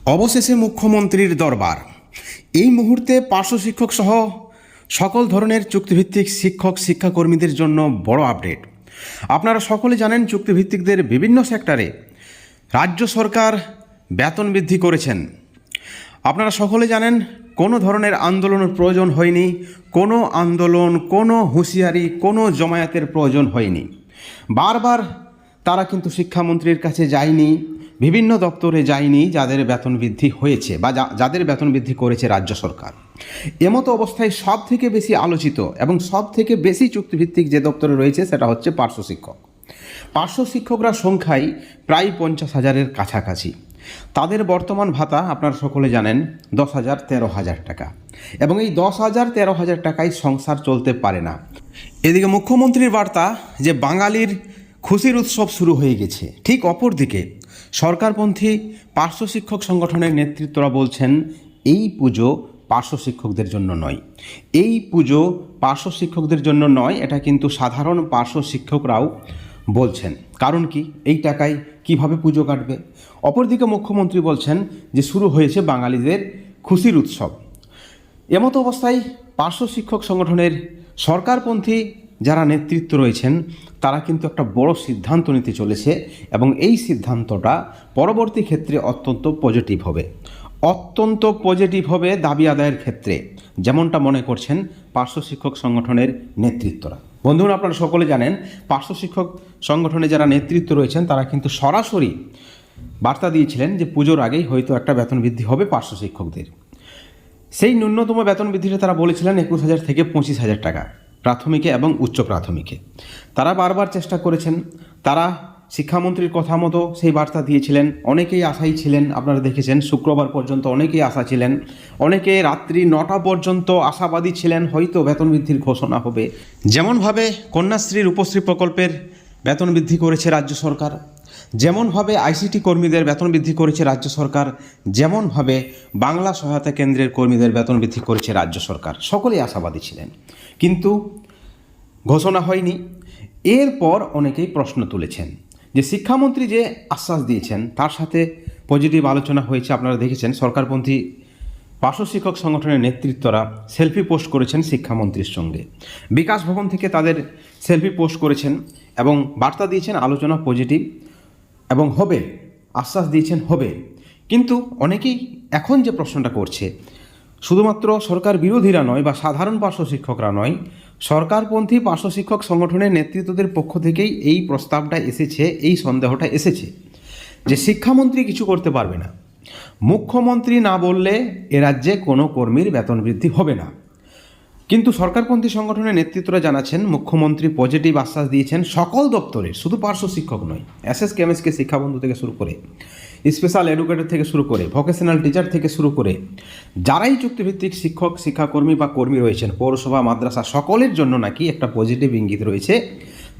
অবশেষে মুখ্যমন্ত্রীর দরবার। এই মুহূর্তে পার্শ্ব শিক্ষক সহ সকল ধরনের চুক্তিভিত্তিক শিক্ষক শিক্ষাকর্মীদের জন্য বড় আপডেট। আপনারা সকলে জানেন চুক্তিভিত্তিকদের বিভিন্ন সেক্টরে রাজ্য সরকার বেতন বৃদ্ধি করেছেন। আপনারা সকলে জানেন কোনো ধরনের আন্দোলনের প্রয়োজন হয়নি, কোনো আন্দোলন, কোনো হুঁশিয়ারি, কোনো জমায়েতের প্রয়োজন হয়নি। বারবার তারা কিন্তু শিক্ষামন্ত্রীর কাছে যায়নি, বিভিন্ন দপ্তরে যায়নি যাদের বেতন বৃদ্ধি হয়েছে বা যাদের বেতন বৃদ্ধি করেছে রাজ্য সরকার। এমতো অবস্থায় সব থেকে বেশি আলোচিত এবং সব থেকে বেশি চুক্তিভিত্তিক যে দপ্তরে রয়েছে সেটা হচ্ছে পার্শ্ব শিক্ষক। পার্শ্ব শিক্ষকরা সংখ্যায় প্রায় 50,000-এর কাছাকাছি। তাদের বর্তমান ভাতা আপনারা সকলে জানেন 10,000-13,000 টাকা, এবং এই 10,000-13,000 টাকায় সংসার চলতে পারে না। এদিকে মুখ্যমন্ত্রীর বার্তা যে বাঙালির খুশির উৎসব শুরু হয়ে গেছে, ঠিক অপরদিকে সরকারপন্থী পার্শ্ব শিক্ষক সংগঠনের নেতৃত্বরা বলছেন এই পুজো পার্শ্ব শিক্ষকদের জন্য নয়, এই পুজো পার্শ্ব শিক্ষকদের জন্য নয়, এটা কিন্তু সাধারণ পার্শ্ব শিক্ষকরাও বলছেন। কারণ কি, এই টাকায় কিভাবে পুজো কাটবে? অপরদিকে মুখ্যমন্ত্রী বলছেন যে শুরু হয়েছে বাঙালিদের খুশির উৎসব। এমতো অবস্থায় পার্শ্ব শিক্ষক সংগঠনের সরকারপন্থী যারা নেতৃত্ব রয়েছেন তারা কিন্তু একটা বড় সিদ্ধান্ত নিতে চলেছে, এবং এই সিদ্ধান্তটা পরবর্তী ক্ষেত্রে অত্যন্ত পজিটিভ হবে দাবি আদায়ের ক্ষেত্রে, যেমনটা মনে করছেন পার্শ্ব শিক্ষক সংগঠনের নেতৃত্বরা। বন্ধুরা, আপনারা সকলে জানেন পার্শ্ব শিক্ষক সংগঠনে যারা নেতৃত্ব রয়েছেন তারা কিন্তু সরাসরি বার্তা দিয়েছিলেন যে পুজোর আগেই হয়তো একটা বেতন বৃদ্ধি হবে পার্শ্ব শিক্ষকদের। সেই ন্যূনতম বেতন বৃদ্ধিটা তারা বলেছিলেন 21,000 থেকে 25,000 টাকা প্রাথমিকে এবং উচ্চ প্রাথমিকে। তারা বারবার চেষ্টা করেছেন, তারা শিক্ষামন্ত্রীর কথা মতো সেই বার্তা দিয়েছিলেন। অনেকেই আশাই ছিলেন, আপনারা দেখেছেন শুক্রবার পর্যন্ত অনেকেই আশা ছিলেন, অনেকে রাত্রি 9টা পর্যন্ত আশাবাদী ছিলেন হয়তো বেতন বৃদ্ধির ঘোষণা হবে। যেমনভাবে কন্যাশ্রী রূপশ্রী প্রকল্পের বেতন বৃদ্ধি করেছে রাজ্য সরকার, যেমনভাবে আইসিটি কর্মীদের বেতন বৃদ্ধি করেছে রাজ্য সরকার, যেমনভাবে বাংলা সহায়তা কেন্দ্রের কর্মীদের বেতন বৃদ্ধি করেছে রাজ্য সরকার, সকলেই আশাবাদী ছিলেন, কিন্তু ঘোষণা হয়নি। এরপর অনেকেই প্রশ্ন তুলেছেন যে শিক্ষামন্ত্রী যে আশ্বাস দিয়েছেন তার সাথে পজিটিভ আলোচনা হয়েছে। আপনারা দেখেছেন সরকারপন্থী পার্শ্ব শিক্ষক সংগঠনের নেতৃত্বরা সেলফি পোস্ট করেছেন শিক্ষামন্ত্রীর সঙ্গে, বিকাশ ভবন থেকে তাদের সেলফি পোস্ট করেছেন এবং বার্তা দিয়েছেন আলোচনা পজিটিভ এবং হবে, আশ্বাস দিয়েছেন হবে। কিন্তু অনেকেই এখন যে প্রশ্নটা করছে, শুধুমাত্র সরকার বিরোধীরা নয় বা সাধারণ পার্শ্ব শিক্ষকরা নয়, সরকারপন্থী পার্শ্ব শিক্ষক সংগঠনের নেতৃত্বদের পক্ষ থেকেই এই প্রস্তাবটা এসেছে, এই সন্দেহটা এসেছে যে শিক্ষামন্ত্রী কিছু করতে পারবে না, মুখ্যমন্ত্রী না বললে এ রাজ্যে কোনো কর্মীর বেতন বৃদ্ধি হবে না। কিন্তু সরকারপন্থী সংগঠনের নেতৃত্বরা জানাচ্ছেন মুখ্যমন্ত্রী পজিটিভ আশ্বাস দিয়েছেন সকল দপ্তরে, শুধু পার্শ্ব শিক্ষক নয়, এসএসকে এমএসকে শিক্ষাবন্ধু থেকে শুরু করে, স্পেশাল এডুকেটর থেকে শুরু করে, ভোকেশনাল টিচার থেকে শুরু করে যারাই চুক্তিভিত্তিক শিক্ষক শিক্ষাকর্মী বা কর্মী রয়েছেন, পৌরসভা মাদ্রাসা, সকলের জন্য নাকি একটা পজিটিভ ইঙ্গিত রয়েছে,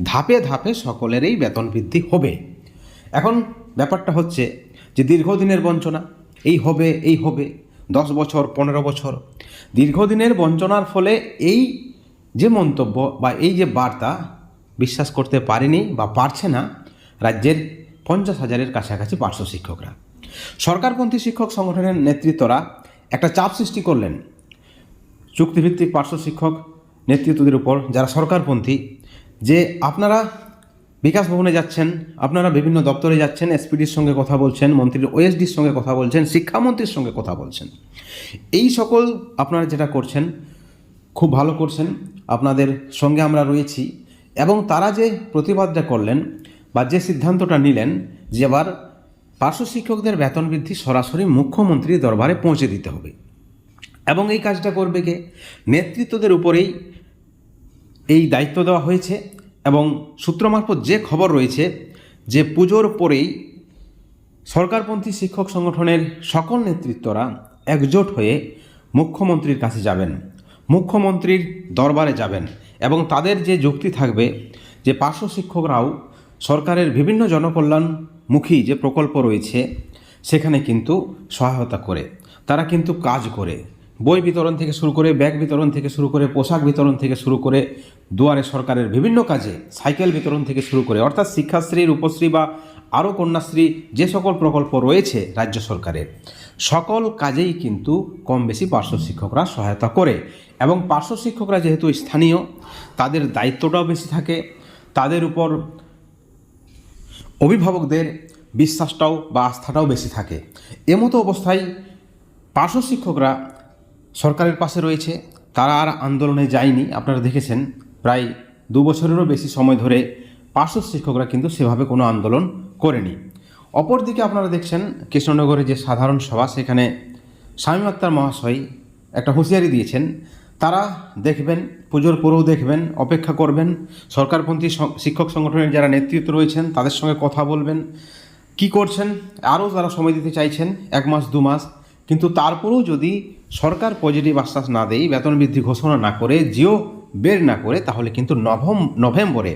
ধাপে ধাপে সকলেরই বেতন বৃদ্ধি হবে। এখন ব্যাপারটা হচ্ছে যে দীর্ঘদিনের বঞ্চনা, এই হবে 10 বছর 15 বছর দীর্ঘদিনের বঞ্চনার ফলে এই যে মন্তব্য বা এই যে বার্তা বিশ্বাস করতে পারেনি বা পারছে না রাজ্যের 50,000-এর কাছাকাছি পার্শ্ব শিক্ষকরা। সরকারপন্থী শিক্ষক সংগঠনের নেতৃত্বরা একটা চাপ সৃষ্টি করলেন চুক্তিভিত্তিক পার্শ্ব শিক্ষক নেতৃত্বদের উপর, যারা সরকারপন্থী, যে আপনারা বিকাশ ভবনে যাচ্ছেন, আপনারা বিভিন্ন দপ্তরে যাচ্ছেন, এসপিডির সঙ্গে কথা বলছেন, মন্ত্রীর ওএসডির সঙ্গে কথা বলছেন, শিক্ষামন্ত্রীর সঙ্গে কথা বলছেন, এই সকল আপনারা যেটা করছেন খুব ভালো করছেন, আপনাদের সঙ্গে আমরা রয়েছি। এবং তারা যে প্রতিবাদটা করলেন বা যে সিদ্ধান্তটা নিলেন যে এবার পার্শ্ব শিক্ষকদের বেতন বৃদ্ধি সরাসরি মুখ্যমন্ত্রীর দরবারে পৌঁছে দিতে হবে, এবং এই কাজটা করবে কে? নেতৃত্বদের উপরেই এই দায়িত্ব দেওয়া হয়েছে। এবং সূত্র মারফত যে খবর রয়েছে যে পুজোর পরেই সরকারপন্থী শিক্ষক সংগঠনের সকল নেতৃত্বরা একজোট হয়ে মুখ্যমন্ত্রীর কাছে যাবেন, মুখ্যমন্ত্রীর দরবারে যাবেন, এবং তাদের যে যুক্তি থাকবে যে পার্শ্ব শিক্ষকরাও সরকারের বিভিন্ন জনকল্যাণমুখী যে প্রকল্প রয়েছে সেখানে কিন্তু সহায়তা করে, তারা কিন্তু কাজ করে, বই বিতরণ থেকে শুরু করে, ব্যাগ বিতরণ থেকে শুরু করে, পোশাক বিতরণ থেকে শুরু করে, দুয়ারে সরকারের বিভিন্ন কাজে সাইকেল বিতরণ থেকে শুরু করে, অর্থাৎ শিক্ষাশ্রী রূপশ্রী বা আরও কন্যাশ্রী যে সকল প্রকল্প রয়েছে রাজ্য সরকারের, সকল কাজেই কিন্তু কম বেশি পার্শ্ব শিক্ষকরা সহায়তা করে। এবং পার্শ্ব শিক্ষকরা যেহেতু স্থানীয়, তাদের দায়িত্বটাও বেশি থাকে, তাদের উপর অভিভাবকদের বিশ্বাসটাও বা আস্থাটাও বেশি থাকে। এমতো অবস্থায় পার্শ্ব শিক্ষকরা সরকারের পাশে রয়েছে, তারা আর আন্দোলনে যায়নি। আপনারা দেখেছেন প্রায় 2 বছরেরও বেশি সময় ধরে পার্শ্ব শিক্ষকরা কিন্তু সেভাবে কোনো আন্দোলন করেনি। অপরদিকে আপনারা দেখছেন কৃষ্ণনগরে যে সাধারণ সভা, সেখানে শামীম আক্তার মহাশয় একটা হুঁশিয়ারি দিয়েছেন, তারা দেখবেন, পুজোর পরেও দেখবেন, অপেক্ষা করবেন, সরকারপন্থী শিক্ষক সংগঠনের যারা নেতৃত্ব রয়েছেন তাদের সঙ্গে কথা বলবেন, কি করছেন, আরও তারা সময় দিতে চাইছেন 1 মাস 2 মাস। কিন্তু তারপরেও যদি সরকার পজিটিভ আশ্বাস না দেয়, বেতন বৃদ্ধি ঘোষণা না করে, জিও বের না করে, তাহলে কিন্তু নভেম্বরে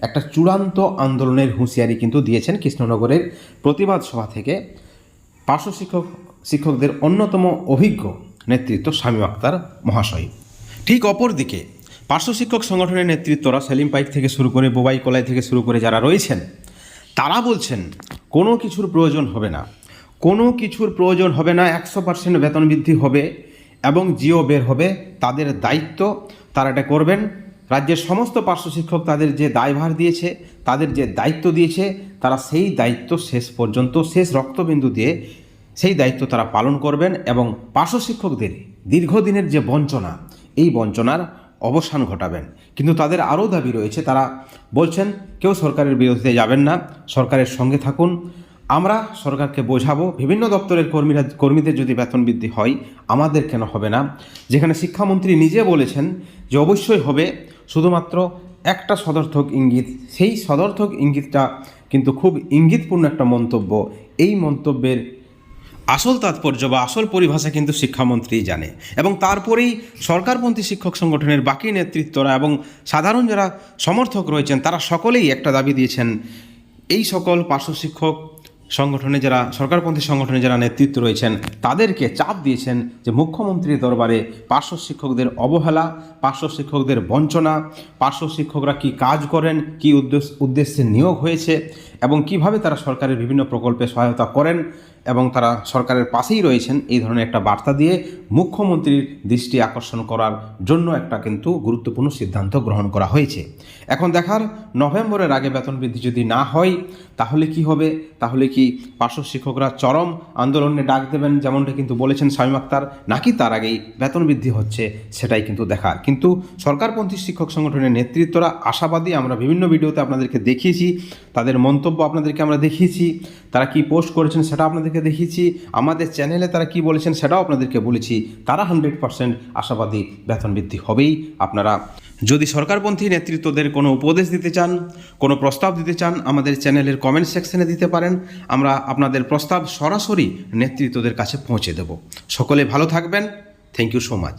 একটা চূড়ান্ত আন্দোলনের হুঁশিয়ারি কিন্তু দিয়েছেন কৃষ্ণনগরের প্রতিবাদ সভা থেকে পার্শ্ব শিক্ষকদের অন্যতম অভিজ্ঞ নেতৃত্ব শামীম আক্তার মহাশয়। ঠিক অপর দিকে পার্শ্ব শিক্ষক সংগঠনের নেতৃত্বরা সেলিম পাইক থেকে শুরু করে বোবাই কলাই থেকে শুরু করে যারা রয়েছেন, তারা বলছেন কোনো কিছুর প্রয়োজন হবে না, কোনো কিছুর প্রয়োজন হবে না, 100% বেতন বৃদ্ধি হবে এবং জিও বের হবে, তাদের দায়িত্ব, তারা এটা করবেন। রাজ্যের সমস্ত পার্শ্ব শিক্ষক তাদের যে দায়ভার দিয়েছে, তাদের যে দায়িত্ব দিয়েছে, তারা সেই দায়িত্ব শেষ পর্যন্ত, শেষ রক্তবিন্দু দিয়ে সেই দায়িত্ব তারা পালন করবেন এবং পার্শ্ব শিক্ষকদের দীর্ঘদিনের যে বঞ্চনা, এই বঞ্চনার অবসান ঘটাবেন। কিন্তু তাদের আরও দাবি রয়েছে, তারা বলছেন কেউ সরকারের বিরুদ্ধে যাবেন না, সরকারের সঙ্গে থাকুন, আমরা সরকারকে বোঝাবো, বিভিন্ন দপ্তরের কর্মীদের যদি বেতন বৃদ্ধি হয় আমাদের কেন হবে না। যেখানে শিক্ষামন্ত্রী নিজে বলেছেন যে অবশ্যই হবে, শুধুমাত্র একটা সদর্থক ইঙ্গিত, সেই সদর্থক ইঙ্গিতটা কিন্তু খুব ইঙ্গিতপূর্ণ একটা মন্তব্য। এই মন্তব্যের আসল তাৎপর্য বা আসল পরিভাষা কিন্তু শিক্ষামন্ত্রী জানে। এবং তারপরেই সরকারপন্থী শিক্ষক সংগঠনের বাকি নেতৃত্বরা এবং সাধারণ যারা সমর্থক রয়েছেন, তারা সকলেই একটা দাবি দিয়েছেন, এই সকল পার্শ্ব শিক্ষক সংগঠনে যারা, সরকারপন্থী সংগঠনে যারা নেতৃত্ব রয়েছেন, তাদেরকে চাপ দিয়েছেন যে মুখ্যমন্ত্রীর দরবারে পার্শ্ব শিক্ষকদের অবহেলা, পার্শ্ব শিক্ষকদের বঞ্চনা, পার্শ্ব শিক্ষকরা কি কাজ করেন, কি উদ্দেশ্যে নিয়োগ হয়েছে এবং কিভাবে তারা সরকারের বিভিন্ন প্রকল্পে সহায়তা করেন এবং তারা সরকারের পাশেই রয়েছেন, এই ধরনের একটা বার্তা দিয়ে মুখ্যমন্ত্রীর দৃষ্টি আকর্ষণ করার জন্য একটা কিন্তু গুরুত্বপূর্ণ সিদ্ধান্ত গ্রহণ করা হয়েছে। এখন দেখার, নভেম্বরের আগে বেতন বৃদ্ধি যদি না হয় তাহলে কি হবে, তাহলে কি পার্শ্ব শিক্ষকরা চরম আন্দোলনে ডাক দেবেন যেমনটা কিন্তু বলেছেন শামীম আক্তার, নাকি তার আগেই বেতন বৃদ্ধি হচ্ছে, সেটাই কিন্তু দেখার। কিন্তু সরকারপন্থী শিক্ষক সংগঠনের নেতৃত্বরা আশাবাদী, আমরা বিভিন্ন ভিডিওতে আপনাদেরকে দেখিয়েছি, তাদের মন্তব্য আপনাদেরকে আমরা দেখিয়েছি, তারা কি পোস্ট করেছেন সেটা আপনাদেরকে দেখিয়েছি, আমাদের চ্যানেলে তারা কি বলেছেন সেটাও আপনাদেরকে বলেছি। তারা 100% আশাবাদী বেতন বৃদ্ধি হবেই। আপনারা যদি সরকারপন্থী নেতৃত্বদের কোনো উপদেশ দিতে চান, কোনো প্রস্তাব দিতে চান, আমাদের চ্যানেলের কমেন্ট সেকশনে দিতে পারেন, আমরা আপনাদের প্রস্তাব সরাসরি নেতৃত্বদের কাছে পৌঁছে দেব। সকলে ভালো থাকবেন। Thank you so much.